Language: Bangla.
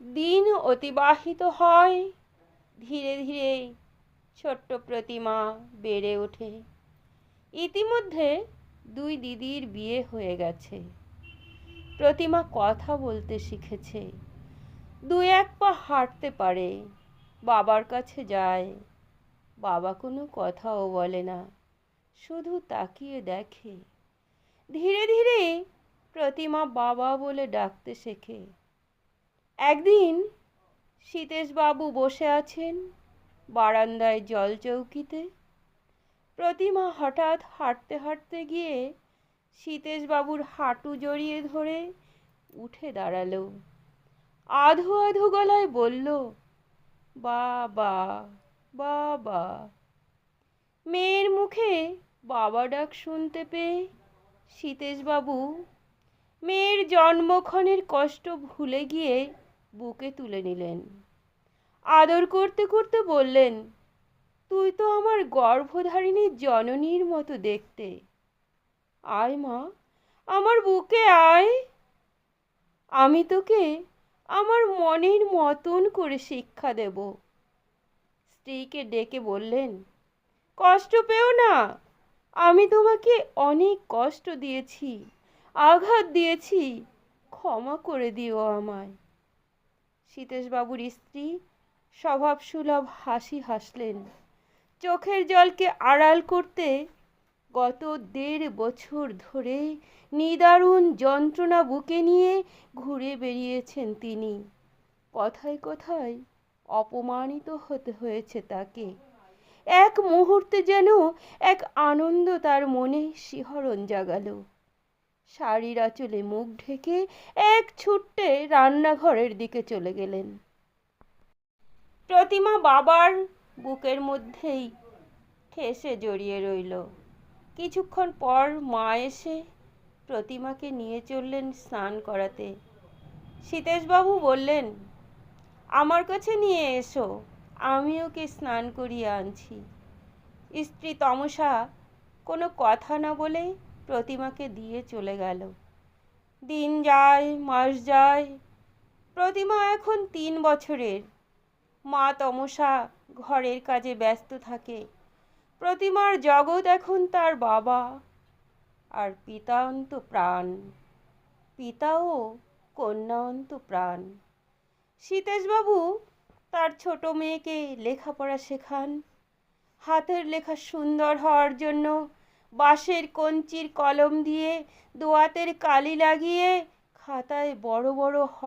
দিন অতিবাহিত হয়। ধীরে ধীরে ছোট্ট প্রতিমা বেড়ে ওঠে। ইতিমধ্যে দুই দিদির বিয়ে হয়ে গেছে। প্রতিমা কথা বলতে শিখেছে, দুই এক পা হাঁটতে পারে, বাবার কাছে যায়। বাবা কোনো কথাও বলে না, শুধু তাকিয়ে দেখে। ধীরে ধীরে প্রতিমা বাবা বলে ডাকতে শেখে। একদিন সীতেশবাবু বসে আছেন বারান্দায় জলচৌকিতে। প্রতিমা হঠাৎ হাঁটতে হাঁটতে গিয়ে সীতেশবাবুর হাঁটু জড়িয়ে ধরে উঠে দাঁড়ালো। আধো আধো গলায় বলল, বাবা বাবা। মেয়ের মুখে বাবা ডাক শুনতে পেয়ে সীতেশবাবু মেয়ের জন্মক্ষণের কষ্ট ভুলে গিয়ে বুকে তুলে নিলেন। আদর করতে করতে বললেন, তুই তো আমার গর্ভধারিণী জননীর মতো দেখতে। আয় মা, আমার বুকে আয়। আমি তোকে আমার মনের মতন করে শিক্ষা দেব। স্ত্রীকে ডেকে বললেন, কষ্ট পেও না, আমি তোমাকে অনেক কষ্ট দিয়েছি, আঘাত দিয়েছি, ক্ষমা করে দিও আমায়। সীতেশবাবুর স্ত্রী স্বভাবসুলভ হাসি হাসলেন। চোখের জলকে আড়াল করতে গত 1.5 বছর ধরে নিদারুণ যন্ত্রণা বুকে নিয়ে ঘুরে বেরিয়েছেন তিনি। কথায় কথায় অপমানিত হতে হয়েছে তাকে। এক মুহূর্তে যেন এক আনন্দ তার মনে শিহরণ জাগালো। শাড়ির আঁচলে মুখ ঢেকে এক ছুট্টে রান্নাঘরের দিকে চলে গেলেন। প্রতিমা বাবার বুকের মধ্যেই ঠেসে জড়িয়ে রইল। কিছুক্ষণ পর মা এসে প্রতিমাকে নিয়ে চললেন স্নান করাতে। সীতেশবাবু বললেন, আমার কাছে নিয়ে এসো, আমি ওকে স্নান করিয়ে আনছি। স্ত্রী তমসা কোনো কথা না বলে প্রতিমাকে দিয়ে চলে গেল। দিন যায়, মাস যায়। প্রতিমা এখন 3 বছরের। মা তমসা ঘরের কাজে ব্যস্ত থাকে। প্রতিমার জগৎ এখন তার বাবা আর পিতা অন্ত প্রাণ, পিতাও কন্যা অন্ত প্রাণ। সীতেশবাবু তার ছোট মেয়েকে লেখাপড়া শেখান। হাতের লেখা সুন্দর হওয়ার জন্য বাঁশের কঞ্চির কলম দিয়ে দোয়াতের কালি লাগিয়ে খাতায় বড় বড়